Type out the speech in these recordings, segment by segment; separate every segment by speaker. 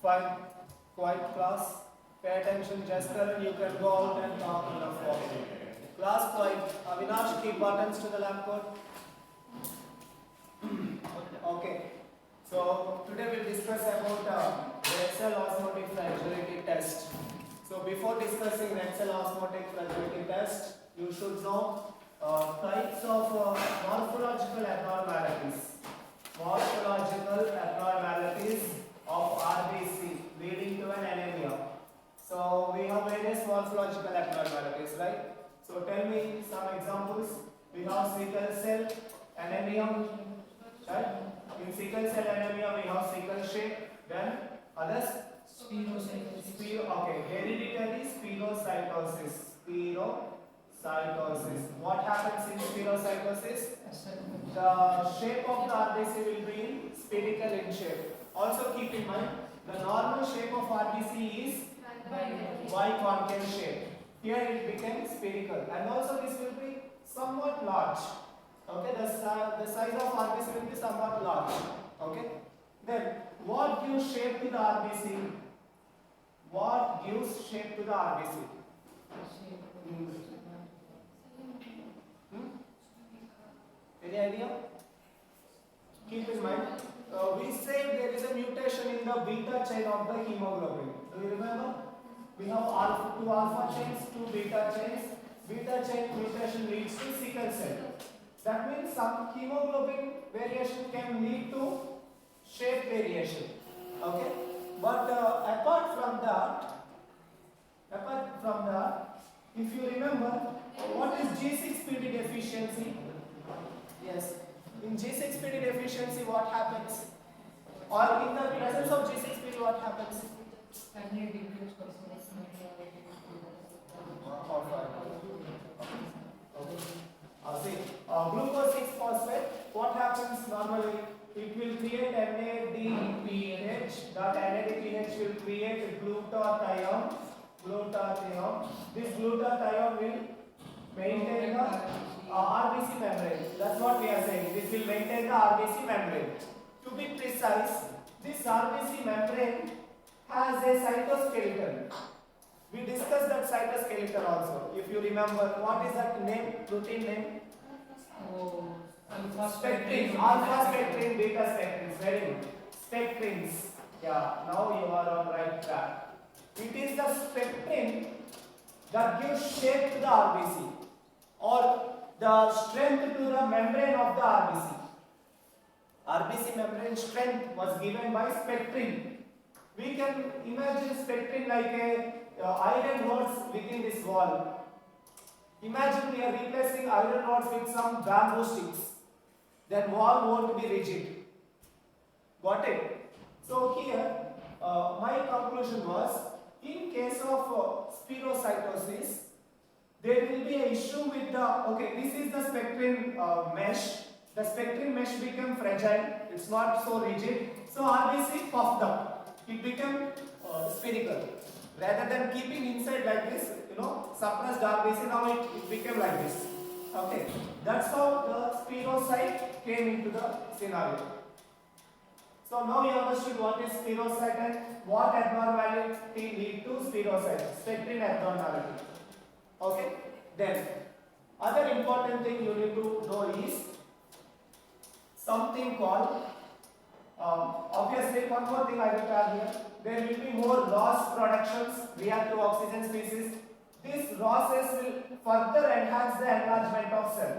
Speaker 1: Fine. Quiet class. Pay attention, Jester, and you can go out and talk in the floor. Class quiet. Avinash, keep buttons to the lab code. Okay. So today we'll discuss about Excel osmotic fragility test. So before discussing Excel osmotic fragility test, you should know types of morphological abnormalities. Morphological abnormalities of RBC leading to an anemia. So we have various morphological abnormalities, right? So tell me some examples. We have sickle cell anemia, right? In sickle cell anemia we have sickle shape. Then others? Spirocytosis. Okay, hereditary spirocytosis. Spirocytosis. What happens in spirocytosis? The shape of the RBC will be in spherical in shape. Also keep in mind, the normal shape of RBC is biconcave shape. Here it became spherical, and also this will be somewhat large. Okay, the size of RBC will be somewhat large. Okay. Then what gives shape to the RBC? What gives shape to the RBC? Any idea? Keep in mind, we say there is a mutation in the beta chain of the hemoglobin. Do you remember? We have two alpha chains, two beta chains. Beta chain mutation leads to sickle cell. That means some hemoglobin variation can lead to shape variation. Okay? But apart from that, if you remember, what is G6PD deficiency? Yes. In G6PD deficiency, what happens? Or in the presence of G6PD, what happens? Glucose 6-phosphate, what happens normally? It will create NADPH. That NADPH will create glutathione. This glutathione will maintain the RBC membrane. That's what we are saying. This will maintain the RBC membrane. To be precise, this RBC membrane has a cytoskeleton. We discussed that cytoskeleton also. If you remember, what is that name? Protein name? Spectrins. Alpha spectrin, beta spectrins. Very good. Spectrins. Yeah, now you are on right track. It is the spectrin that gives shape to the RBC or the strength to the membrane of the RBC. RBC membrane strength was given by spectrin. We can imagine spectrin like a iron rods within this wall. Imagine we are replacing iron rods with some bamboo sticks. Then wall won't be rigid. Got it? So here, my conclusion was, in case of spirocytosis, there will be an issue with this is the spectrin mesh. The spectrin mesh became fragile. It's not so rigid. So RBC puffed up. It became spherical. Rather than keeping inside like this, suppressed RBC, now it became like this. Okay. That's how the spirocyte came into the scenario. So now you understood what is spirocyte and what abnormality lead to spirocyte, spectrin abnormality. Okay. Then, other important thing you need to know is something called, obviously one more thing I will tell here, there will be more ROS productions, reactive oxygen species. These ROSes will further enhance the enlargement of cell.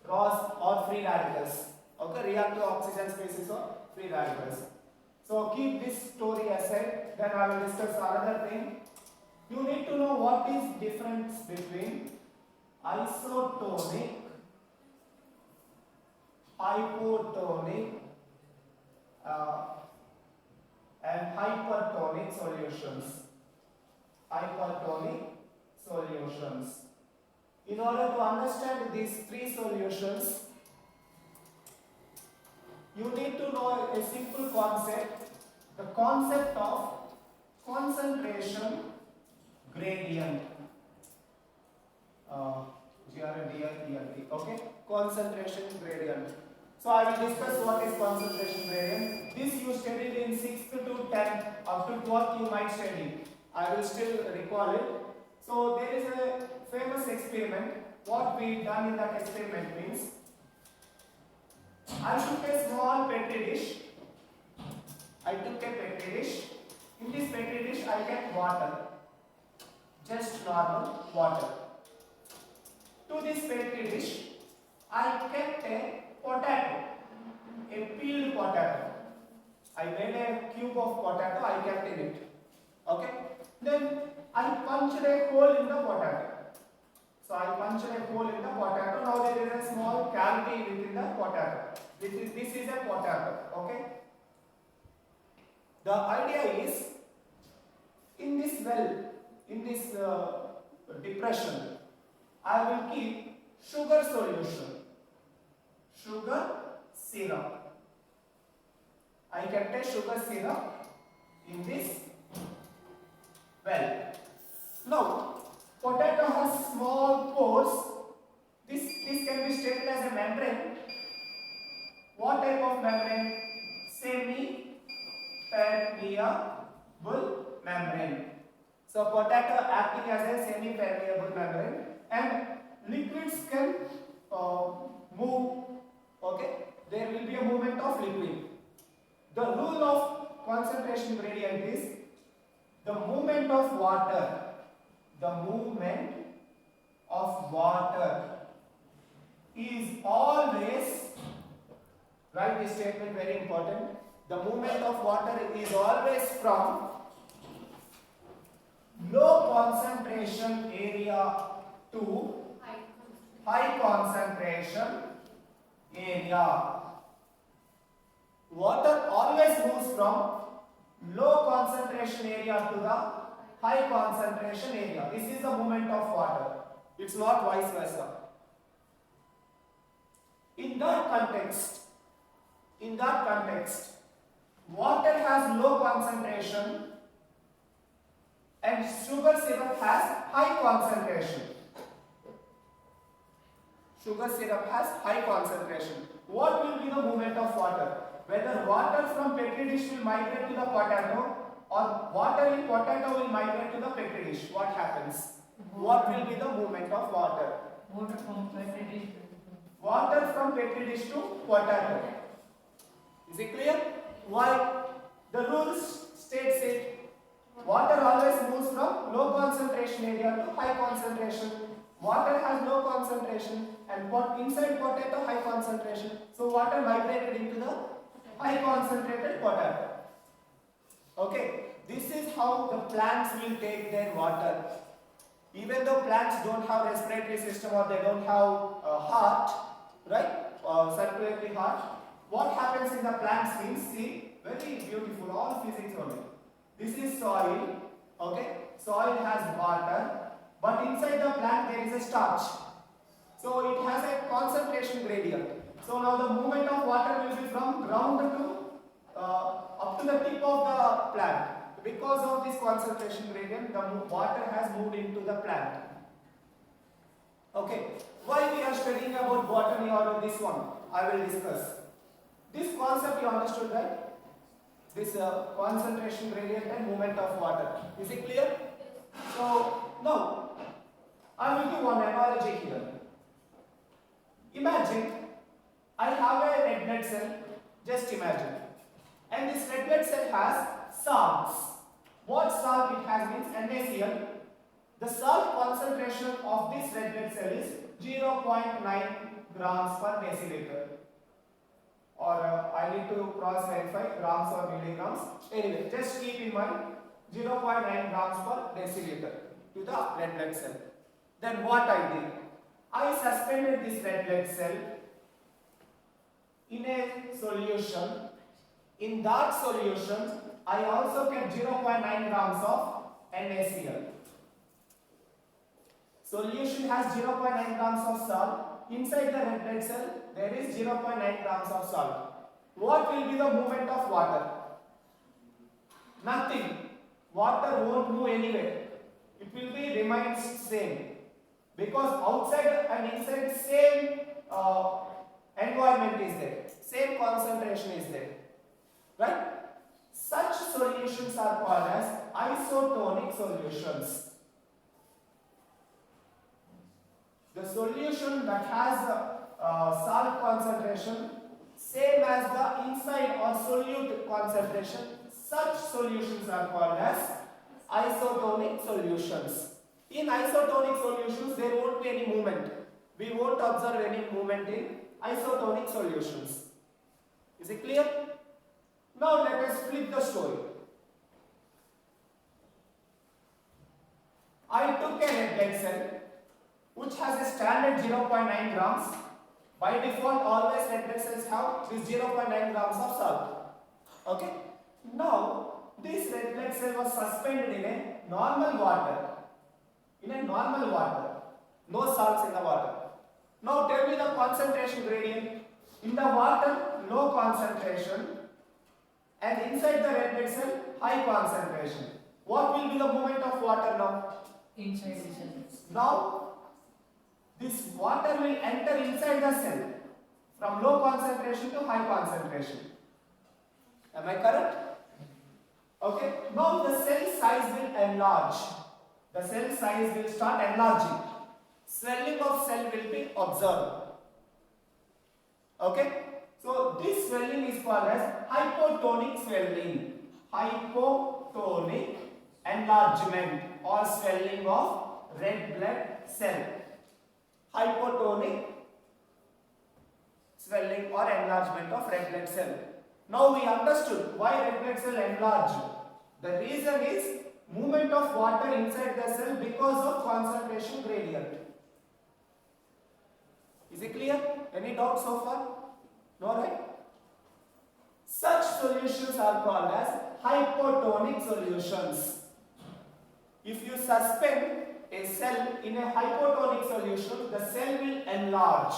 Speaker 1: ROS or free radicals. Okay, reactive oxygen species or free radicals. So keep this story aside, then I will discuss another thing. You need to know what is difference between isotonic, hypotonic, and hypertonic solutions. Hypertonic solutions. In order to understand these three solutions, you need to know a simple concept, the concept of concentration gradient. GRADIENT, okay? Concentration gradient. So I will discuss what is concentration gradient. This you studied in 6th to 10th, up to 12th you might study. I will still recall it. So there is a famous experiment. What we done in that experiment means, I took a small petri dish. In this petri dish I kept water, just normal water. To this petri dish I kept a potato, a peeled potato. I made a cube of potato, I kept in it. Okay. Then I punched a hole in the potato. So I punched a hole in the potato. Now there is a small cavity within the potato. This is a potato. Okay. The idea is, in this well, in this depression, I will keep sugar solution, sugar syrup. I kept a sugar syrup in this well. Now, potato has small pores. This can be stated as a membrane. What type of membrane? Semi-permeable membrane. So potato acting as a semi-permeable membrane, and liquids can move. Okay, there will be a movement of liquid. The rule of concentration gradient is the movement of water. The movement of water is always, write this statement, very important. The movement of water is always from low concentration area to high concentration area. Water always moves from low concentration area to the high concentration area. This is the movement of water. It's not vice versa. In that context, water has low concentration and sugar syrup has high concentration. Sugar syrup has high concentration. What will be the movement of water? Whether water from petri dish will migrate to the potato or water in potato will migrate to the petri dish. What happens? What will be the movement of water?
Speaker 2: Water from petri dish.
Speaker 1: Water from petri dish to potato. Is it clear? Why? The rules states it. Water always moves from low concentration area to high concentration. Water has low concentration and inside potato high concentration. So water migrated into the high concentrated potato. Okay, this is how the plants will take their water. Even though plants don't have respiratory system or they don't have heart, right? Circulatory heart. What happens in the plants means, see, very beautiful, all physics only. This is soil, okay? Soil has water, but inside the plant there is a starch. So it has a concentration gradient. So now the movement of water will be from ground to up to the tip of the plant. Because of this concentration gradient, the water has moved into the plant. Okay, why we are studying about botany or this one? I will discuss. This concept you understood, right? This concentration gradient and movement of water. Is it clear? So now I will do one analogy here. Imagine I have a red blood cell. Just imagine. And this red blood cell has salts. What salt it has means NaCl. The salt concentration of this red blood cell is 0.9 grams per deciliter. Or I need to cross verify grams or milligrams. Anyway, just keep in mind 0.9 grams per deciliter to the red blood cell. Then what I did? I suspended this red blood cell in a solution. In that solution, I also kept 0.9 grams of NaCl. Solution has 0.9 grams of salt. Inside the red blood cell, there is 0.9 grams of salt. What will be the movement of water? Nothing. Water won't move anywhere. It will be remains same. Because outside and inside same environment is there. Same concentration is there. Right? Such solutions are called as isotonic solutions. The solution that has salt concentration same as the inside or solute concentration, such solutions are called as isotonic solutions. In isotonic solutions, there won't be any movement. We won't observe any movement in isotonic solutions. Is it clear? Now let us flip the story. I took a red blood cell which has a standard 0.9 grams. By default, always red blood cells have this 0.9 grams of salt. Okay? Now, this red blood cell was suspended in a normal water. No salts in the water. Now tell me the concentration gradient. In the water, low concentration, and inside the red blood cell, high concentration. What will be the movement of water now?
Speaker 2: Inside the cell.
Speaker 1: Now, this water will enter inside the cell from low concentration to high concentration. Am I correct? Okay. Now the cell size will enlarge. The cell size will start enlarging. Swelling of cell will be observed. Okay. So this swelling is called as hypotonic swelling. Hypotonic enlargement or swelling of red blood cell. Hypotonic swelling or enlargement of red blood cell. Now we understood why red blood cell enlarge. The reason is movement of water inside the cell because of concentration gradient. Is it clear? Any doubts so far? No, right? Such solutions are called as hypotonic solutions. If you suspend a cell in a hypotonic solution, the cell will enlarge.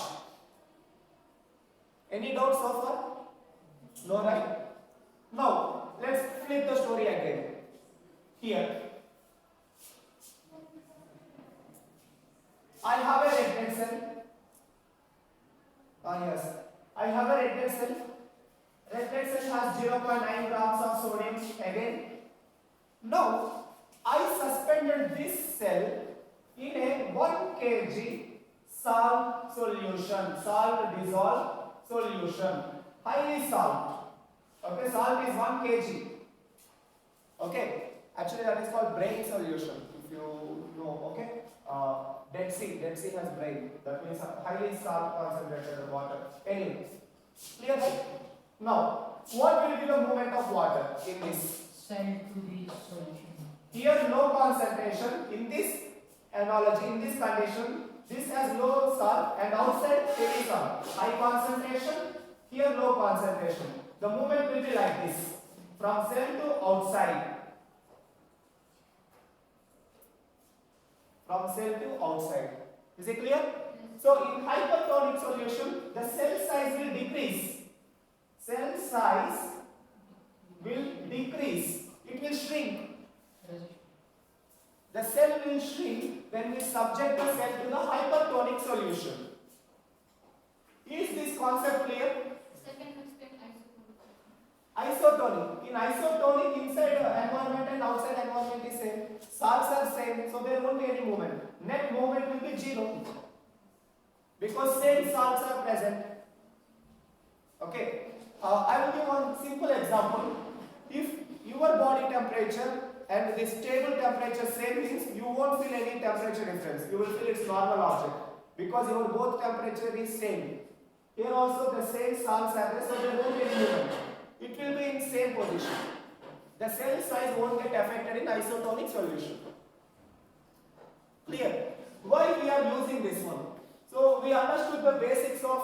Speaker 1: Any doubts so far? No, right? Now, let's flip the story again. Here, I have a red blood cell. Yes, I have a red blood cell. Red blood cell has 0.9 grams of sodium again. Now, I suspended this cell in a 1 kg salt solution, salt dissolved solution, highly salt. Okay, salt is 1 kg. Okay, actually that is called brine solution. If you know, okay, Dead Sea has brine. That means highly salt concentrated water. Anyway, clear right? Now, what will be the movement of water in this?
Speaker 2: Cell to the solution.
Speaker 1: Here low concentration, in this analogy, in this condition, this has low salt and outside heavy salt. High concentration, here low concentration. The movement will be like this, from cell to outside. From cell to outside. Is it clear? Yes. So in hypertonic solution, the cell size will decrease. Cell size will decrease. It will shrink. The cell will shrink when we subject the cell to the hypertonic solution. Is this concept clear? Isotonic. In isotonic, inside environment and outside environment is same. Salts are same, so there won't be any movement. Net movement will be 0 because same salts are present. Okay. I will give one simple example. If your body temperature and this table temperature same means you won't feel any temperature difference. You will feel it's normal object because your both temperature is same. Here also the same salts are there, so there won't be any movement. It will be in same position. The cell size won't get affected in isotonic solution. Clear? Why we are using this one? So we understood the basics of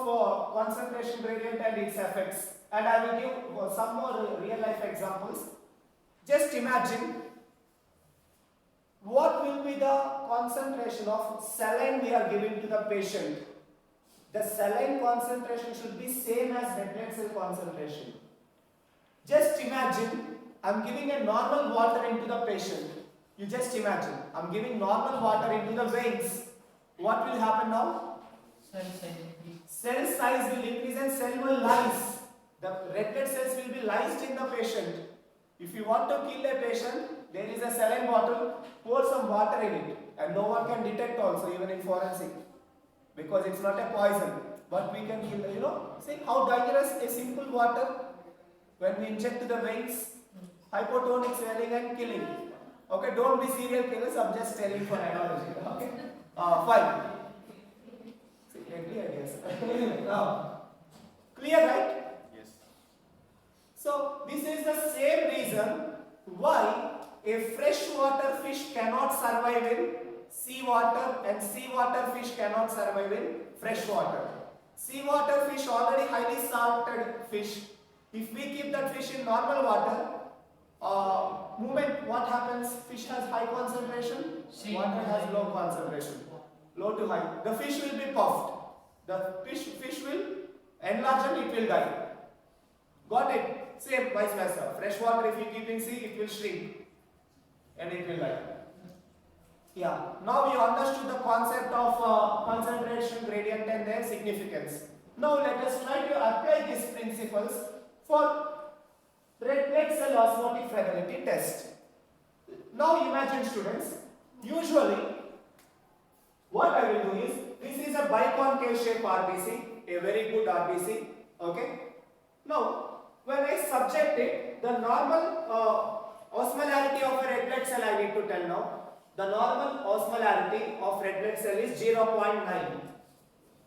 Speaker 1: concentration gradient and its effects, and I will give some more real life examples. Just imagine what will be the concentration of saline we are giving to the patient. The saline concentration should be same as red blood cell concentration. Just imagine I am giving a normal water into the patient. You just imagine I am giving normal water into the veins. What will happen now?
Speaker 2: Cell size increase.
Speaker 1: Cell size will increase and cell will lyse. The red blood cells will be lysed in the patient. If you want to kill a patient, there is a saline bottle, pour some water in it, and no one can detect also, even in forensic, because it's not a poison. But we can kill, see how dangerous a simple water when we inject the veins, hypotonic swelling and killing. Okay, don't be serial killers, I'm just telling for analogy. Okay, fine. See, clear, yes. Clear, right? So, this is the same reason why a freshwater fish cannot survive in seawater and seawater fish cannot survive in freshwater. Seawater fish already highly salted fish. If we keep that fish in normal water, what happens? Fish has high concentration, water has low concentration, low to high. The fish will be puffed. The fish will enlarge and it will die. Got it? Same vice versa. Fresh water, if you keep in sea, it will shrink and it will die. Yeah. Now you understood the concept of concentration gradient and their significance. Now let us try to apply these principles for red blood cell osmotic fragility test. Now imagine, students, usually what I will do is, this is a biconcave shape RBC, a very good RBC. Okay. Now when I subject it, the normal osmolarity of a red blood cell, I need to tell now. The normal osmolarity of red blood cell is 0.9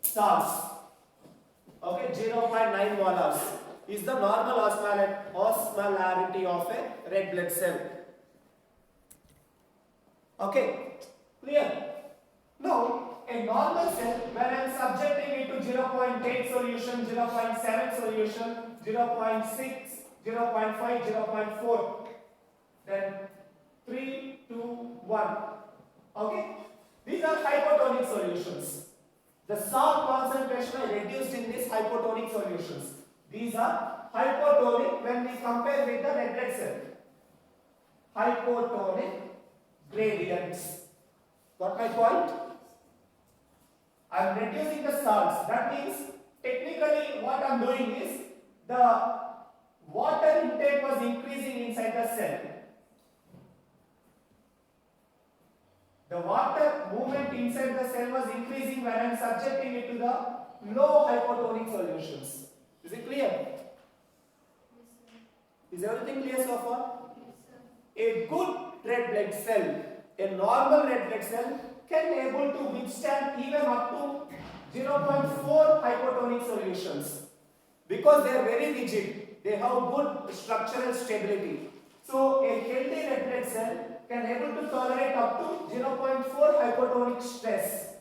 Speaker 1: SARS. Okay, 0.9 molars is the normal osmolarity of a red blood cell. Okay, clear? Now, a normal cell, when I am subjecting it to 0.8 solution, 0.7 solution, 0.6, 0.5, 0.4, then 3, 2, 1. Okay? These are hypotonic solutions. The salt concentration are reduced in these hypotonic solutions. These are hypotonic when we compare with the red blood cell. Hypotonic gradients. Got my point? I am reducing the salts. That means technically what I am doing is the water intake was increasing inside the cell. The water movement inside the cell was increasing when I am subjecting it to the low hypotonic solutions. Is it clear? Is everything clear so far? A good red blood cell, a normal red blood cell, can be able to withstand even up to 0.4 hypotonic solutions because they are very rigid. They have good structural stability. So a healthy red blood cell can able to tolerate up to 0.4 hypotonic stress.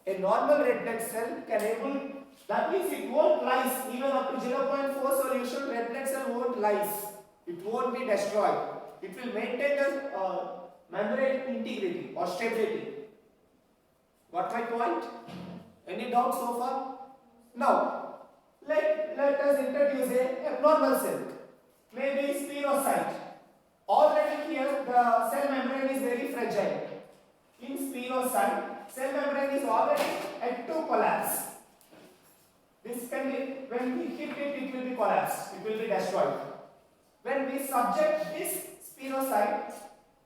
Speaker 1: A normal red blood cell can able, that means it won't lyse even up to 0.4 solution. Red blood cell won't lyse. It won't be destroyed. It will maintain the membrane integrity or stability. Got my point? Any doubts so far? Now, let us introduce a abnormal cell. Maybe spirocyte. Already here the cell membrane is very fragile. In spirocyte, cell membrane is already at to collapse. This can be, when we hit it, it will be collapsed. It will be destroyed. When we subject this spirocyte,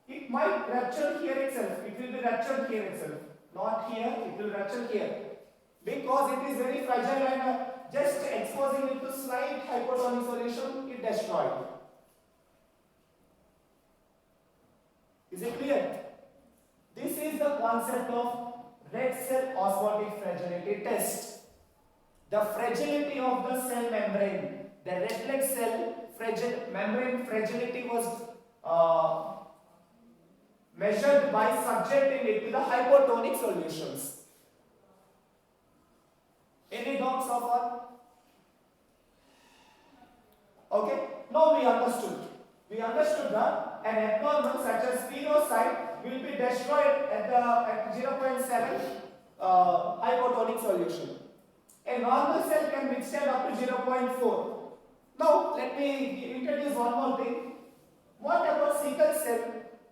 Speaker 1: it might rupture here itself. It will be ruptured here itself. Not here, it will rupture here. Because it is very fragile and just exposing it to slight hypotonic solution, it destroyed. Is it clear? This is the concept of red cell osmotic fragility test. The fragility of the cell membrane. The red blood cell membrane fragility was measured by subjecting it to the hypotonic solutions. Any doubts so far? Okay, now we understood. We understood that an abnormal such as spirocyte will be destroyed at 0.7 hypotonic solution. A normal cell can withstand up to 0.4. Now let me introduce one more thing. What about sickle cell?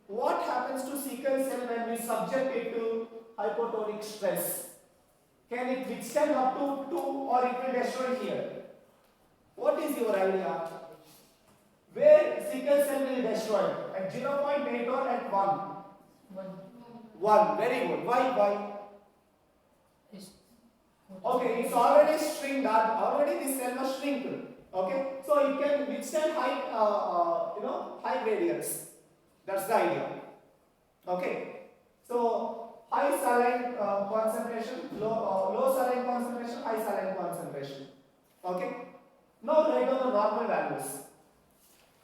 Speaker 1: What happens to sickle cell when we subject it to hypotonic stress? Can it withstand up to 2 or it will destroy here? What is your idea? Where sickle cell will destroy? At 0.8 or at 1?
Speaker 2: 1.
Speaker 1: 1. Very good. Why?
Speaker 2: Is
Speaker 1: Okay, it's already shrink. Already this cell was shrink. Okay, so it can withstand high gradients. That's the idea. Okay, so high saline concentration, low saline concentration, high saline concentration. Okay, now write down the normal values.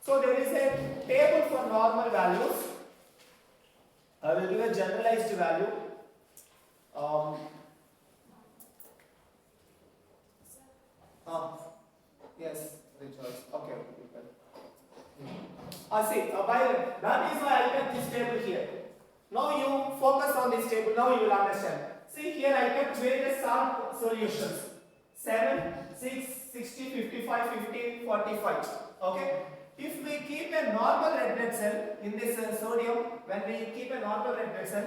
Speaker 1: So there is a table for normal values. I will give a generalized value. Yes, Rejoice. Okay. That is why I kept this table here. Now you focus on this table. Now you will understand. See here I kept various salt solutions. 7, 6, 60, 55, 50, 45. Okay. If we keep a normal red blood cell in this sodium, when we keep a normal red blood cell,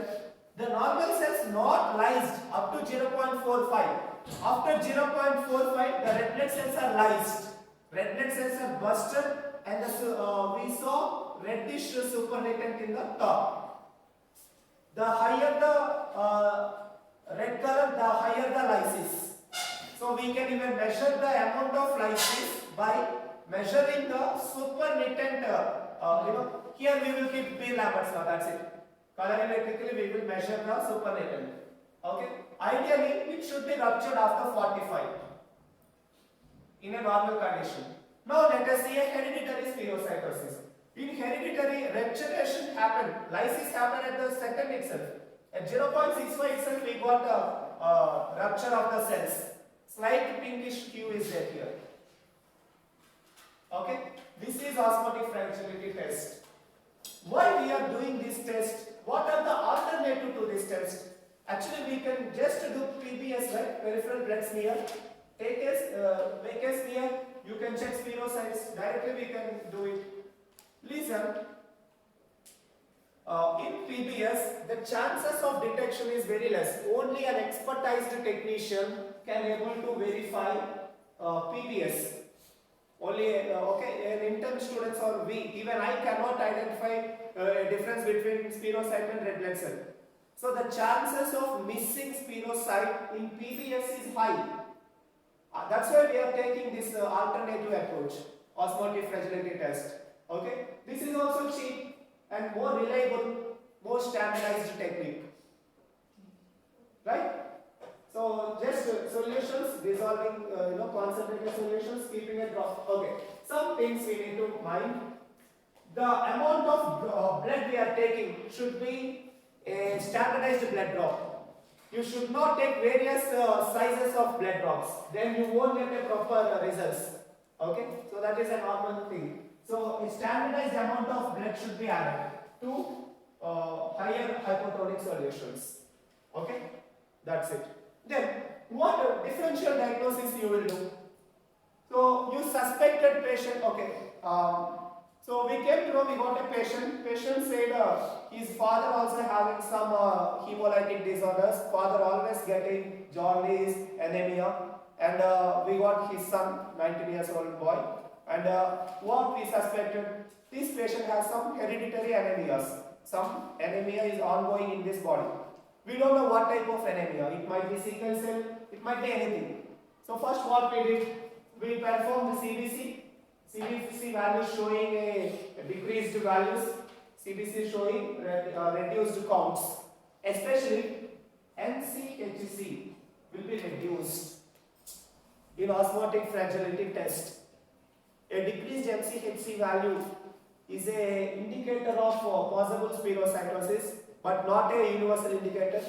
Speaker 1: the normal cells not lysed up to 0.45. After 0.45, the red blood cells are lysed. Red blood cells are busted, and we saw reddish supernatant in the top. The higher the red color, the higher the lysis. So we can even measure the amount of lysis by measuring the supernatant. Here we will keep B Lambert's law. That's it. Colorimetrically we will measure the supernatant. Okay. Ideally, it should be ruptured after 45 in a normal condition. Now let us see a hereditary spherocytosis. In hereditary, rupturation happened, lysis happened at the second itself. At 0.65 itself, we got a rupture of the cells. Slight pinkish hue is there here. Okay, this is osmotic fragility test. Why we are doing this test? What are the alternative to this test? Actually, we can just do PBS, right? Peripheral blood smear. Make a smear. You can check spirocytes. Directly we can do it. Listen. In PBS, the chances of detection is very less. Only an expertized technician can able to verify PBS. Only an intern students or we, even I cannot identify a difference between spirocyte and red blood cell. So the chances of missing spirocyte in PBS is high. That's why we are taking this alternative approach, osmotic fragility test. Okay, this is also cheap and more reliable, more standardized technique. Right? So just solutions, dissolving, concentrated solutions, keeping a drop. Okay, some things we need to mind. The amount of blood we are taking should be a standardized blood drop. You should not take various sizes of blood drops. Then you won't get a proper results. Okay, so that is a normal thing. So a standardized amount of blood should be added to higher hypotonic solutions. Okay, that's it. Then what differential diagnosis you will do? So you suspected patient. Okay. So we came to know we got a patient. Patient said his father also having some hemolytic disorders. Father always getting jaundice, anemia, and we got his son, 19 years old boy. And what we suspected, this patient has some hereditary anemias. Some anemia is ongoing in this body. We don't know what type of anemia. It might be sickle cell. It might be anything. So first what we did, we performed the CBC. CBC values showing a decreased values, CBC showing reduced counts, especially MCQs will be reduced in osmotic fragility test. A decreased MCQs value is a indicator of possible spirocytosis, but not a universal indicator.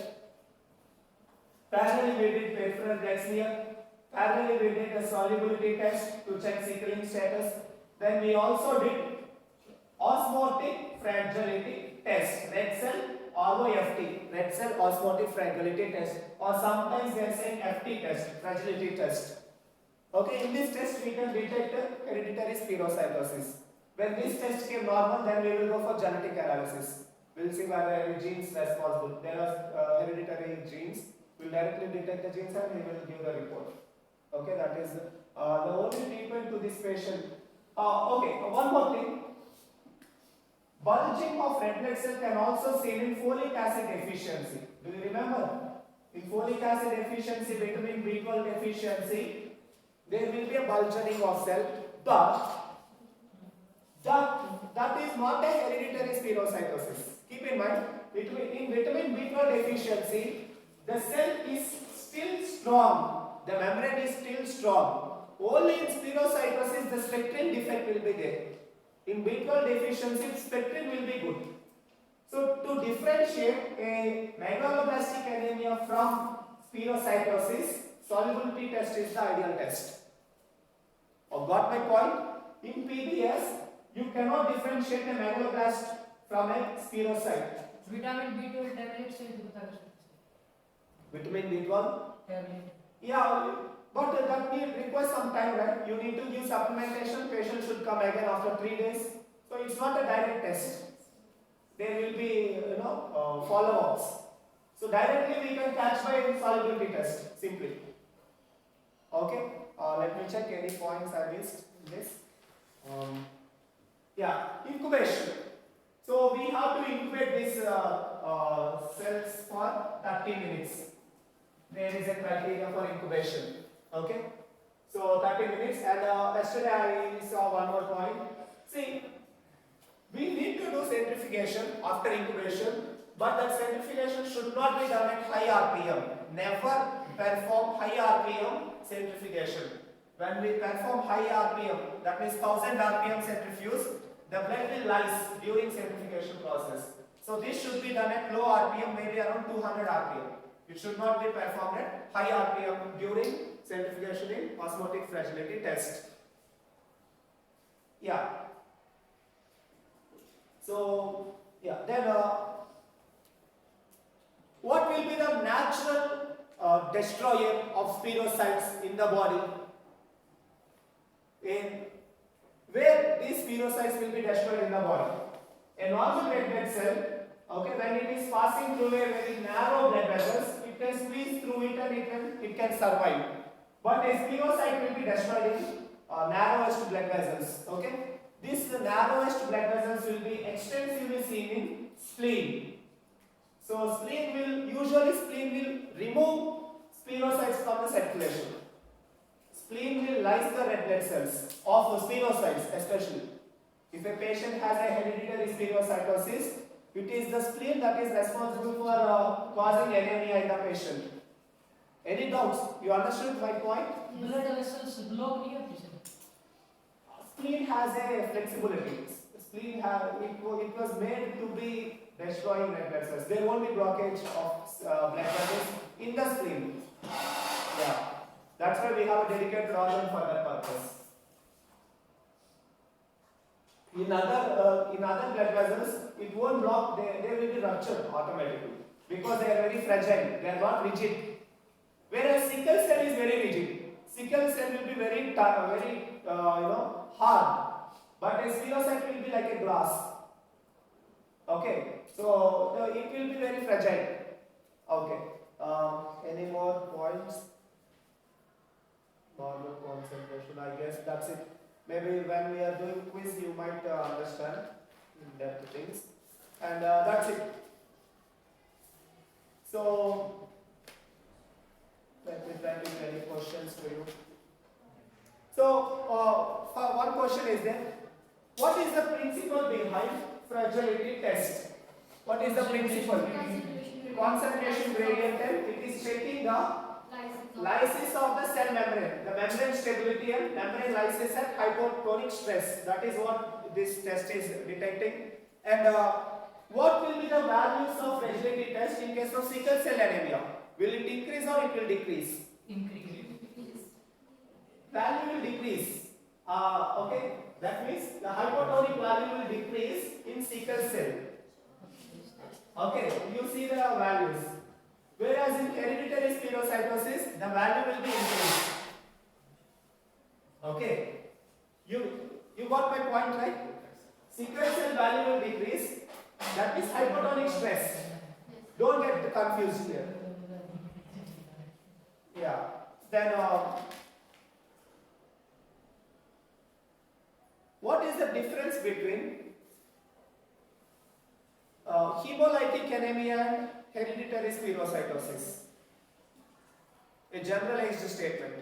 Speaker 1: Parallelly, we did peripheral blood smear. Parallelly, we did a solubility test to check sickling status. Then we also did osmotic fragility test, red cell ROFT, red cell osmotic fragility test, or sometimes they are saying FT test, fragility test. Okay, in this test we can detect hereditary spirocytosis. When this test came normal, then we will go for genetic analysis. We will see whether any genes responsible. There are hereditary genes will directly detect the genes and he will give the report. Okay, that is the only treatment to this patient. Okay, one more thing. Bulging of red blood cell can also seen in folic acid deficiency. Do you remember? In folic acid deficiency, vitamin B12 deficiency, there will be a bulging of cell, but that is not a hereditary spherocytosis. Keep in mind, in vitamin B12 deficiency, the cell is still strong, the membrane is still strong. Only in spherocytosis, the spectrin defect will be there. In B12 deficiency, spectrin will be good. So, to differentiate a megaloblastic anemia from spherocytosis, solubility test is the ideal test. Got my point? In PBS, you cannot differentiate a megaloblast from a spherocyte.
Speaker 2: Vitamin B12 tablets से तो बता सकते हैं.
Speaker 1: Vitamin B12?
Speaker 2: Tablet.
Speaker 1: Yeah, but that requires some time, right? You need to give supplementation. Patient should come again after 3 days. So it's not a direct test. There will be, follow-ups. So directly we can catch by solubility test, simply. Okay. Let me check any points I missed in this. Yeah, incubation. So we have to incubate these cells for 30 minutes. There is a criteria for incubation. Okay. So 30 minutes, and yesterday I saw one more point. See, we need to do centrifugation after incubation, but that centrifugation should not be done at high RPM. Never perform high RPM centrifugation. When we perform high RPM, that means 1000 RPM centrifuge, the blood will lyse during centrifugation process. So this should be done at low RPM, maybe around 200 RPM. It should not be performed at high RPM during centrifugation in osmotic fragility test. Yeah. So, yeah, then what will be the natural destroyer of spherocytes in the body? Where these spherocytes will be destroyed in the body? A normal red blood cell, okay, when it is passing through a very narrow blood vessels, it can squeeze through it and it can survive. But a spherocyte will be destroyed in narrowest blood vessels, okay? These narrowest blood vessels will be extensively seen in spleen. So spleen will remove spherocytes from the circulation. Spleen will lyse the red blood cells of spherocytes especially. If a patient has a hereditary spherocytosis, it is the spleen that is responsible for causing anemia in the patient. Any doubts? You understood my point?
Speaker 2: Blood vessels block नहीं होती sir.
Speaker 1: Spleen has a flexibility. Spleen it was made to be destroying red blood cells. There won't be blockage of blood vessels in the spleen. Yeah, that's why we have a dedicated organ for that purpose. In other blood vessels, it won't block. They will be ruptured automatically because they are very fragile. They are not rigid. Whereas sickle cell is very rigid. Sickle cell will be very hard, but a spherocyte will be like a glass. Okay, so it will be very fragile. Okay, any more points? Normal concentration, I guess that's it. Maybe when we are doing quiz, you might understand in depth things, and that's it. So let me try to get any questions for you. So, one question is there. What is the principle behind fragility test? What is the principle? Concentration gradient test. It is checking the lysis of the cell membrane, the membrane stability and membrane lysis at hypotonic stress. That is what this test is detecting. And what will be the values of fragility test in case of sickle cell anemia? Will it increase or it will decrease?
Speaker 2: Increase.
Speaker 1: Value will decrease. Okay, that means the hypotonic value will decrease in sickle cell. Okay, you see the values. Whereas in hereditary spherocytosis, the value will be increased. Okay, you got my point, right? Sickle cell value will decrease. That is hypotonic stress. Don't get confused here. Yeah. Then what is the difference between hemolytic anemia and hereditary spherocytosis? A generalized statement.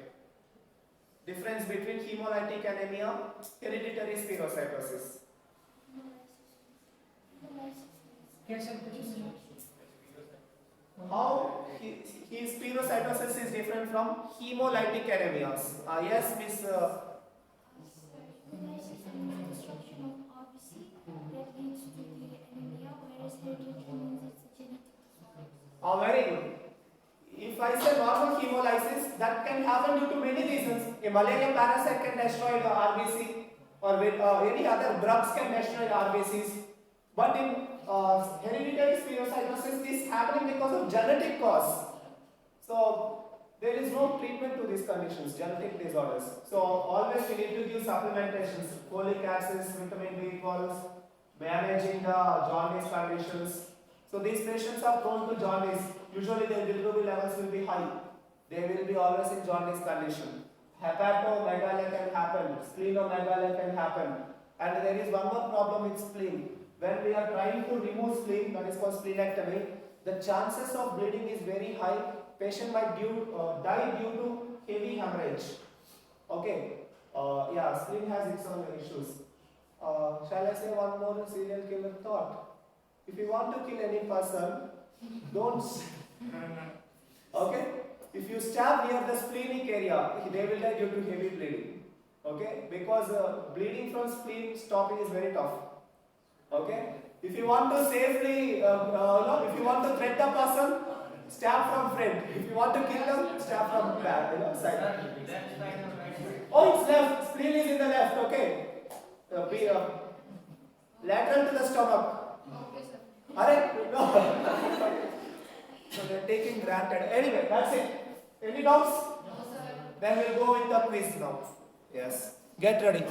Speaker 1: Difference between hemolytic anemia, hereditary spherocytosis. How his spherocytosis is different from hemolytic anemias? Yes, Miss.
Speaker 3: Destruction of RBC that leads to the anemia, whereas hereditary means it's a genetic disorder.
Speaker 1: Very good. If I say normal hemolysis, that can happen due to many reasons. A malaria parasite can destroy the RBC, or any other drugs can destroy the RBCs. But in hereditary spherocytosis, this is happening because of genetic cause. So there is no treatment to these conditions, genetic disorders. So always we need to give supplementations, folic acids, vitamin B12, managing the jaundice conditions. So these patients are prone to jaundice. Usually their bilirubin levels will be high. They will be always in jaundice condition. Hepatomegaly can happen, splenomegaly can happen. And there is one more problem with spleen. When we are trying to remove spleen, that is called splenectomy, the chances of bleeding is very high. Patient might die due to heavy hemorrhage. Okay. Yeah, spleen has its own issues. Shall I say one more serial killer thought? If you want to kill any person, don't. Okay? If you stab near the splenic area, they will die due to heavy bleeding. Okay? Because bleeding from spleen stopping is very tough. Okay? If you want to safely, if you want to threat the person, stab from front. If you want to kill them, stab from back, side. Oh, it's left. Spleen is in the left. Okay. Lateral to the stomach.
Speaker 2: Okay, sir.
Speaker 1: Alright? No. So they're taking granted. Anyway, that's it. Any doubts?
Speaker 2: No, sir.
Speaker 1: Then we'll go with the quiz now. Yes. Get ready.